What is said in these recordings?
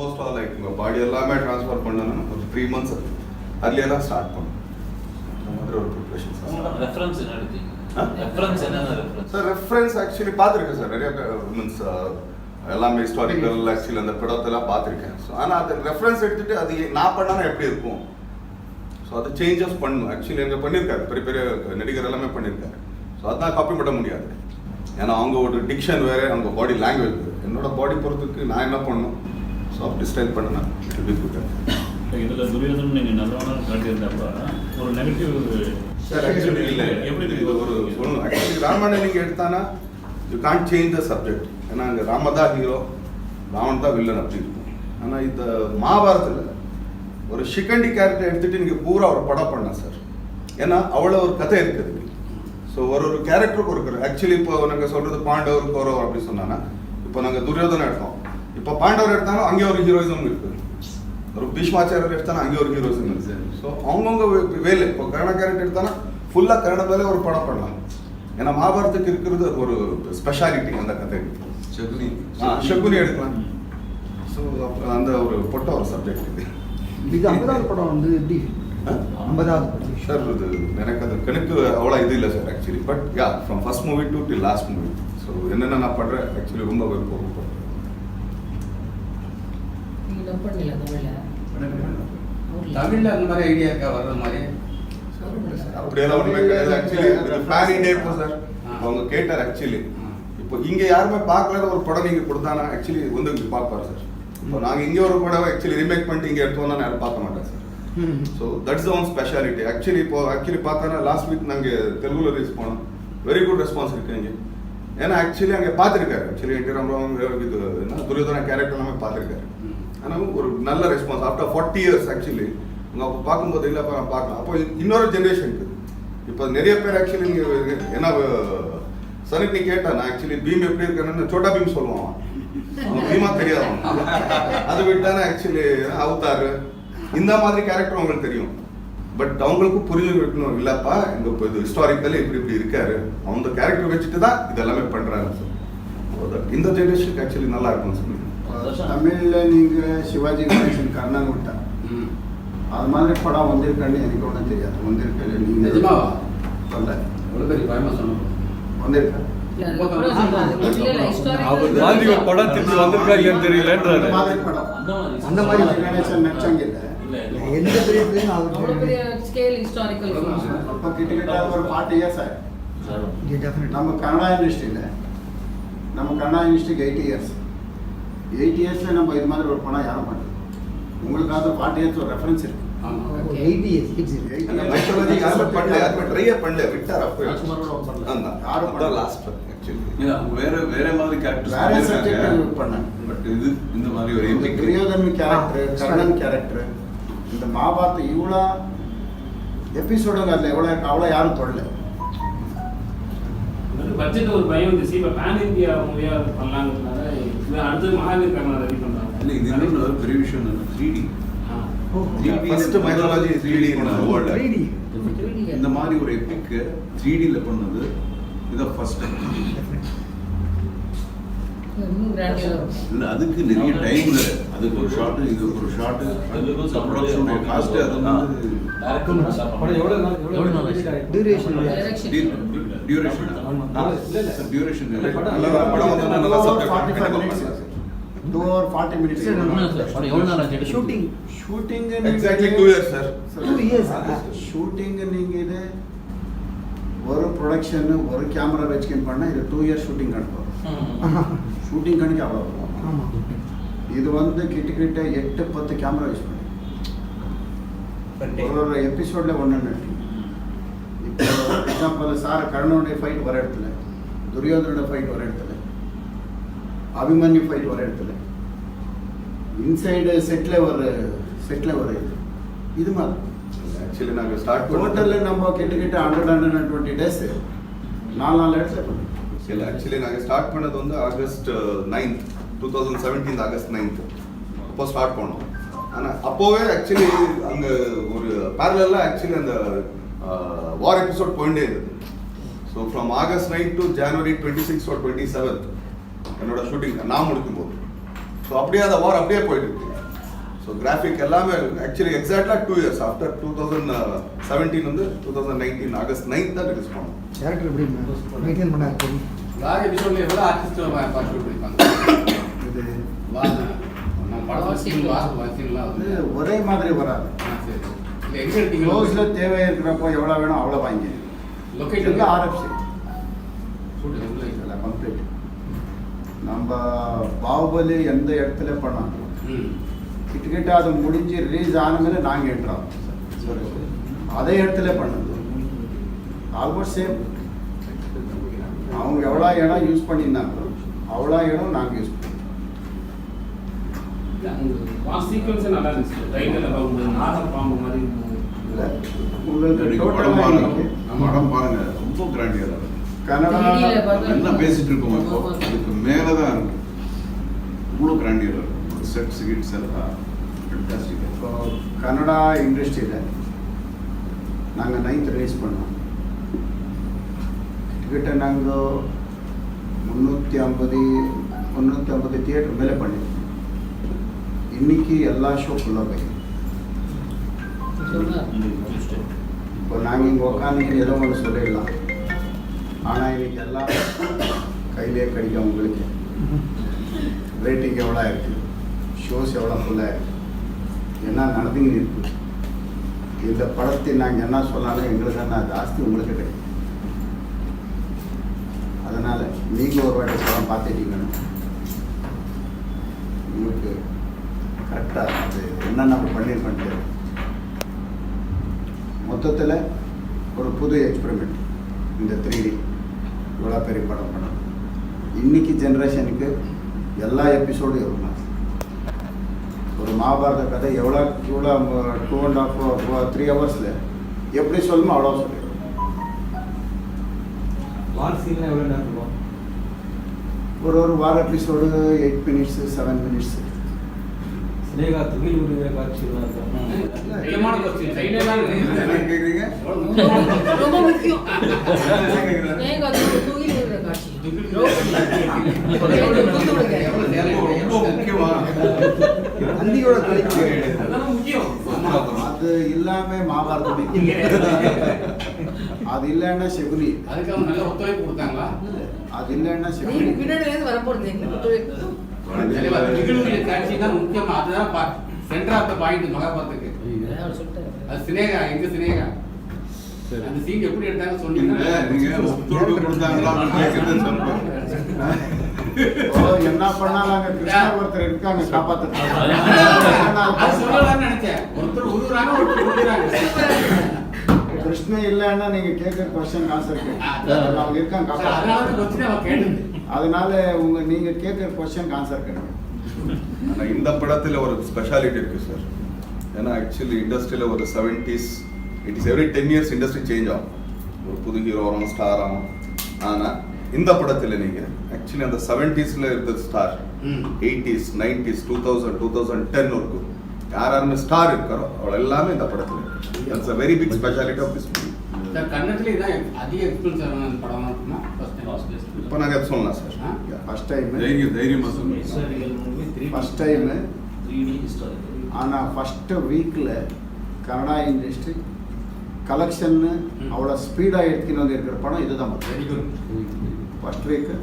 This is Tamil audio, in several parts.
ஆல்மோஸ்ட் லைக் உங்கள் பாடி எல்லாமே ட்ரான்ஸ்ஃபர் பண்ணணும்னா ஒரு 3 months அதுலேயே தான் ஸ்டார்ட் பண்ணணும். அந்த மாதிரி ஒரு ப்ரிப்ரேஷன் சார். ரெஃபரன்ஸ் என்ன எடுத்தீங்க? ரெஃபரன்ஸ் என்னென்ன ரெஃபரன்ஸ் சார்? ரெஃபரன்ஸ் ஆக்சுவலி பார்த்துருக்கேன் சார், நிறைய மீன்ஸ் எல்லாமே ஹிஸ்டாரிக்கல் ஆக்சுவலி அந்த படத்தெல்லாம் பார்த்துருக்கேன். ஸோ ஆனால் அது ரெஃபரன்ஸ் எடுத்துகிட்டு அது நான் பண்ணால் எப்படி இருக்கும், ஸோ அது சேஞ்சஸ் பண்ணணும். ஆக்சுவலி எங்கே பண்ணியிருக்காரு, பெரிய பெரிய நடிகர் எல்லாமே பண்ணியிருக்காரு. ஸோ அதெல்லாம் காப்பி பண்ண முடியாது, ஏன்னா அவங்க ஒரு டிக்ஷன் வேறு, அவங்க பாடி லாங்குவேஜ் வேறு. என்னோட பாடி பொறுத்துக்கு நான் என்ன பண்ணணும், ஸோ அப்படி ஸ்டைல் பண்ணேன்னா இட் பி குட். இதில் துரியோதனன் நீங்கள் நல்லவனாக காட்டியிருந்தப்ப ஒரு நெகட்டிவ் சார் ஆக்சுவலி இல்லை, எப்படி இது ஒரு சொல்லணும். ஆக்சுவலி ராமாயண நீங்கள் எடுத்தானா you can't change the subject, ஏன்னா அங்கே ராமதா ஹீரோ, ராவன் தான் வில்லன் அப்படி இருக்கும். ஆனால் இந்த மகாபாரத்தில் ஒரு ஷிகண்டி கேரக்டர் எடுத்துகிட்டு நீங்கள் பூரா ஒரு படம் பண்ணலாம் சார், ஏன்னா அவ்வளோ ஒரு கதை இருக்குது. ஸோ ஒரு ஒரு கேரக்டருக்கு ஒரு ஆக்சுவலி இப்போ நாங்கள் சொல்கிறது பாண்டவர் கௌரவர் அப்படி சொன்னான்னா, இப்போ நாங்கள் துரியோதனை எடுத்தோம், இப்போ பாண்டவர் எடுத்தாலும் அங்கே ஒரு ஹீரோயிசம் இருக்குது, ஒரு பீஷ்மாச்சாரியர் எடுத்தாலும் அங்கே ஒரு ஹீரோயிசம் இருக்குது. ஸோ அவங்கவுங்க வேலை, இப்போ கர்ண கேரக்டர் எடுத்தாலும் ஃபுல்லாக கர்ண வேலை ஒரு படம் பண்ணலாம், ஏன்னா மகாபாரத்துக்கு இருக்கிறது ஒரு ஸ்பெஷாலிட்டி அந்த கதை. சகுனி எடுக்கலாம். ஸோ அந்த ஒரு பொட்ட ஒரு சப்ஜெக்ட் இது. இது 50வது படம் வந்து எப்படி 50வது படம் சார்? இது எனக்கு அது கணக்கு அவ்வளோ இது இல்லை sir actually, but yeah from first movie to till last movie. So என்னென்ன நான் பண்ணுறேன் ஆக்சுவலி ரொம்ப விருப்பம். தமிழ்ல அந்த மாதிரி ஐடியாக்கா வர்ற மாதிரி அப்படியெல்லாம் ஒன்றுமே கிடையாது. ஆக்சுவலி பேன் இண்டியா இப்போ சார் அவங்க கேட்டார் ஆக்சுவலி, இப்போ இங்கே யாருமே பார்க்கலாத ஒரு படம் நீங்கள் கொடுத்தானா ஆக்சுவலி வந்து இங்கே பார்ப்பார் சார். இப்போ நாங்கள் இங்கே ஒரு படம் ஆக்சுவலி ரீமேக் பண்ணிட்டு இங்கே எடுத்தோம்னா யாரும் பார்க்க மாட்டேன் sir. So that's one speciality. Actually இப்போ ஆக்சுவலி பார்த்தோன்னா லாஸ்ட் வீக் நாங்கள் தெலுங்குல ரிலீஸ் போனோம், வெரி குட் ரெஸ்பான்ஸ் இருக்கு இங்கே. ஏன்னா ஆக்சுவலி அங்கே பார்த்துருக்காரு, ஆக்சுவலி என்டி ராமராவ் இது என்ன துரியோதன கேரக்டர் எல்லாமே பார்த்துருக்காரு. ஆனால் ஒரு நல்ல ரெஸ்பான்ஸ் ஆஃப்டர் 40 years ஆக்சுவலி அவங்க அப்போ பார்க்கும்போது இல்லை பார்க்கலாம். அப்போ இன்னொரு ஜென்ரேஷன் இருக்குது. இப்போ நிறைய பேர் ஆக்சுவலி நீங்கள் என்ன சனிக்கு நீ கேட்டா நான் ஆக்சுவலி பீம் எப்படி இருக்கேன்னு சோட்டா பீம் சொல்லுவான், அவன் பீமா தெரியாது. அது விட்டானா ஆக்சுவலி அவதார் இந்த மாதிரி கேரக்டர் அவங்களுக்கு தெரியும், பட் அவங்களுக்கு புரிஞ்சு வைக்கணும், இல்லப்பா இந்த இப்போ இது ஹிஸ்டாரிக்கலி இப்படி இப்படி இருக்காரு, அந்த கேரக்டர் வச்சுட்டு தான் இதெல்லாமே பண்ணுறாரு சார். இந்த ஜென்ரேஷனுக்கு ஆக்சுவலி நல்லா இருக்கும் சார். தமிழ்ல நீங்க சிவாஜி கணேசன் கர்ணன் விட்டா அது மாதிரி படம் வந்திருக்கான்னு எனக்கு ஒன்றும் தெரியாது. வந்திருக்கு நீங்க நிஜமாவா சொல்ல எவ்வளோ பெரிய பயமா சொன்னோம் வந்திருக்கா படம் திருப்பி வந்திருக்கா இல்லைன்னு தெரியலன்றாரு. அந்த மாதிரி கணேசன் நடிச்சாங்க இல்லை எந்த பெரிய பிளேன் அவருக்கு ஸ்கேல் ஹிஸ்டாரிக்கல் அப்போ கிட்டத்தட்ட ஒரு 40 years ஆயிடும். நம்ம கன்னடா இண்டஸ்ட்ரியில் இண்டஸ்ட்ரிக்கு 80 years. 8 yearsல நம்ம இது மாதிரி ஒரு படம் யாரும் பண்ணுறது. உங்களுக்காக 40 years ஒரு ரெஃபரன்ஸ் இருக்கு. ஆமாம் 80 years மைத்தாலஜி யாருமே பண்ணல, யாருமே ட்ரையே பண்ணல, விட்டார். அப்போ யாரும் தான் லாஸ்ட் ஆக்சுவலி வேற வேற மாதிரி கேரக்டர்ஸ் வேற சப்ஜெக்ட் பண்ணேன். பட் இது இந்த மாதிரி ஒரு epic Duryodhana character, Karna character, இந்த மகாபாரத இவ்வளோ எபிசோடுங்க அதில் அவ்வளோ யாரும் தொடல. பட்ஜெட் ஒரு பயம் வந்துச்சு. இப்போ பேன் இந்தியா மூவியா பண்ணலாங்கிறதுனால இது அடுத்தது மகாவீர் கர்ணன் ரெடி பண்ணுறாங்க. இல்லை இது இன்னொரு பெரிய விஷயம் 3D first mythology 3D world. இந்த மாதிரி ஒரு எபிக் 3Dல பண்ணது இதான் ஃபர்ஸ்ட் டைம். இல்லை அதுக்கு நிறைய டைம் வேறு, அதுக்கு ஒரு ஷார்ட்டு இது ஒரு ஷார்ட்டு ப்ரொடக்ஷனுடைய காஸ்ட்டு அது வந்து duration duration duration 2 or 40 minutes. Shooting exactly 2 years sir. 2 years shooting நீங்கள் இது ஒரு ப்ரொடக்ஷன் ஒரு கேமரா வச்சுக்கின்னு பண்ணால் இது 2 years ஷூட்டிங் கணக்கு. ஷூட்டிங் கணக்கு அவ்வளோ ஆமாம். இது வந்து கிட்ட 8-10 கேமரா யூஸ் பண்ணி ஒரு எபிசோடில் ஒன்று. இப்போ எக்ஸாம்பிள் சார் கர்ணனுடைய ஃபைட் வர இடத்துல, துரியோதனோட ஃபைட் வர இடத்துல, அபிமன்யு ஃபைட் வர இடத்துல, இன்சைடு செட்டில் ஒரு இது மாதிரி ஆக்சுவலி நாங்கள் ஸ்டார்ட் டோட்டலில் நம்ம கிட்ட 120 days 4 இடத்துல பண்ணோம். இல்லை ஆக்சுவலி நாங்கள் ஸ்டார்ட் பண்ணது வந்து ஆகஸ்ட் 9th 2017 ஆகஸ்ட் 9th அப்போ ஸ்டார்ட் பண்ணோம். ஆனால் அப்போவே ஆக்சுவலி அங்கே ஒரு பேரலாக ஆக்சுவலி அந்த வார் எபிசோட் போயிட்டே இருந்தது. So from August 9 to January 26 or 27 என்னோட ஷூட்டிங் நான் முடிக்கும் போது ஸோ அப்படியே அந்த வார் அப்படியே போயிட்டு இருக்கு. ஸோ கிராஃபிக் எல்லாமே ஆக்சுவலி எக்ஸாக்டாக 2 years ஆஃப்டர் 2017 வந்து 2019 ஆகஸ்ட் 9th தான் ரிலீஸ் பண்ணோம். கேரக்டர் எப்படி மெயின்டைன் பண்ண இருக்கும்? லாக் எபிசோட்ல எவ்வளவு ஆர்டிஸ்ட் பார்ட்டிசிபேட் பண்ணிருப்பாங்க? இது நம்ம படம் சீன்லாம் வந்து ஒரே மாதிரி வராது. சரி. இல்ல எங்க எடுத்தீங்க? க்ளோஸ்ல தேவை இருக்கிறப்போ எவ்வளோ வேணும் அவ்வளோ வாங்கி. Location RFC shooting complete. நம்ம பாகுபலி எந்த இடத்துல பண்ணோம் கிட்டக்கிட்ட அது முடிஞ்சு ரிலீஸ் ஆன மேலே நாங்கள் என்ட்ரோம் அதே இடத்துல பண்ணது ஆல்மோஸ்ட் சேம். அவங்க எவ்வளோ இடம் யூஸ் பண்ணியிருந்தாங்களோ அவ்வளோ இடம் நாங்கள் யூஸ் பண்ணோம். சீக்வன்ஸ் நல்லா இருந்துச்சு. ரைட்ல நாகம் பாம்பு மாதிரி இல்லை உங்களுக்கு நீங்க படம் டோட்டலாக பாருங்க, நம்ம படம் பாருங்க, ரொம்ப கிராண்டியரா இருக்கு. கன்னடா என்ன பேசிட்டு இருக்கோம் இப்போ, அதுக்கு மேலதான் இருக்கு. இவ்வளோ கிராண்டியரா இருக்கு. செட் சிகிட்ஸ் எல்லாம் ஃபேண்டாஸ்டிக். இப்போ கன்னடா இண்டஸ்ட்ரியில் நாங்கள் 9th ரிலீஸ் பண்ணோம். கிட்ட நாங்கள் 350 தியேட்டர் மேலே பண்ணியிருக்கோம். இன்னைக்கு எல்லா ஷோ ஃபுல்லாக போய் இப்போ நாங்கள் இங்கே உட்காந்து ஏதோ ஒன்று சொல்லிடலாம். ஆனால் இன்னைக்கு எல்லாம் கையிலே கிடைக்கும். உங்களுக்கு ரேட்டிங் எவ்வளோ இருக்குது, ஷோஸ் எவ்வளோ ஃபுல்லாக இருக்குது, என்ன நடந்துங்க இருக்குது. இந்த படத்தை நாங்கள் என்ன சொன்னாலும் எங்களுக்கு என்ன ஜாஸ்தி உங்களுக்கு கிடைக்கும். அதனால் நீங்கள் ஒரு வாட்டி படம் பார்த்துட்டீங்கன்னா உங்களுக்கு கரெக்டாக அது என்ன நம்ம பண்ணியிருக்கோம். மொத்தத்தில் ஒரு புது எக்ஸ்பெரிமெண்ட் இந்த 3D இவ்வளோ பெரிய படம் பண்ணணும். இன்றைக்கி ஜென்ரேஷனுக்கு எல்லா எபிசோடும் இருக்கும். ஒரு மகாபாரத கதை எவ்வளோ 2.5 3 ஹவர்ஸில் எப்படி சொல்லணுமோ அவ்வளோ சொல்லிடுவோம். எவ்வளோ நேரம் இருக்கும்? ஒரு வார எபிசோடு 8 minutes 7 minutes. சினேகா துகில் உருவே காட்சிகளாக இருக்கும். முக்கியமான கொஸ்டின். ரைட்லாம் என்ன கேட்குறீங்க? ரொம்ப முக்கியம். ஏங்க அது தூயில் விடுற காட்சி. ரொம்ப முக்கியமா அந்தியோட கழிப்பு அதெல்லாம் முக்கியம். அது இல்லாமல் மகாபாரதம் அது இல்லைன்னா செகுனி, அதுக்கு அவங்க நல்ல ஒத்துழைப்பு கொடுத்தாங்களா? அது இல்லைன்னா நீங்க செகுனி. பின்னாடி இருந்து வரப்போறது எங்களுக்கு நிகழ்வுடைய காட்சி தான் முக்கியமா. அதுதான் சென்டர் ஆஃப் த பாயிண்ட் மகாபாரத்துக்கு. அது சினேகா, எங்க சினேகா அந்த சீன் எப்படி எடுத்தாங்க நீங்க சொன்னீங்கன்னா ஒத்துழைப்பு கொடுத்தாங்களா கேட்கறது சொல்றேன். என்ன பண்ணாலும் அங்கே கிருஷ்ணா ஒருத்தர் இருக்காங்க அது காப்பாற்ற. சொல்லலாம்னு நினைச்சேன். ஒருத்தர் உருவுறாங்க, ஒருத்தர் உருவுறாங்க. கிருஷ்ண இல்லைன்னா நீங்க கேட்குற கொஸ்டின் ஆன்சர் அவங்க இருக்காங்க காப்பாற்ற. அதனால கொஸ்டின் அவன் கேட்டது. அதனால நீங்க கேட்குற கொஸ்டின் ஆன்சர் கிடைக்கும். ஆனால் இந்த படத்தில் ஒரு ஸ்பெஷாலிட்டி இருக்குது சார். ஏன்னா ஆக்சுவலி இண்டஸ்ட்ரியில் ஒரு 70s 80s every 10 years industry change ஆகும். ஒரு புது ஹீரோ வரும், ஸ்டார் ஆகும். ஆனால் இந்த படத்தில் நீங்கள் ஆக்சுவலி அந்த 70s இருந்த ஸ்டார் 80s 90s 2000 2010 வரைக்கும் யாருமே ஸ்டார் இருக்காரோ அவள் எல்லாமே இந்த படத்தில் இருக்கு. That's a very big speciality of this movie. Sir கன்னடத்துல இதான் அதிக எக்ஸ்பென்ஸ் ஆன படம் இருக்குமா? இப்போ நாங்கள் சொல்லலாம் சார். ஃபர்ஸ்ட் டைம் தைரியமா சொல்லுங்க. First time 3D historical. ஆனால் ஃபஸ்ட்டு வீக்கில் கன்னடா இண்டஸ்ட்ரி கலெக்ஷன் அவ்வளோ ஸ்பீடாக எடுத்துன்னு வந்து இருக்கிற படம் இதுதான். Very good. ஃபர்ஸ்ட் வீக்கு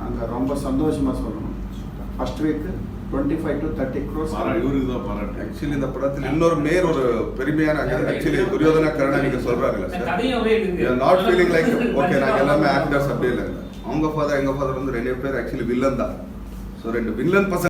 நாங்கள் ரொம்ப சந்தோஷமாக சொல்லணும். First week 25 to 30 crores. இவருக்கு தான் பாராட்டு. ஆக்சுவலி இந்த படத்தில் இன்னொரு ஒரு பெருமையான ஆக்சுவலி துரியோதன கர்ணா நீங்க சொல்றாங்கல்ல சார். கதையாவே இருக்கு. நாட் ஃபீலிங் லைக் ஓகே நாங்க எல்லாமே ஆக்டர்ஸ் அப்படி இல்லை. அவங்க ஃபாதர் எங்க ஃபாதர் வந்து 2 பேர் ஆக்சுவலி வில்லன் தான். ஸோ 2 வில்லன் பசங்க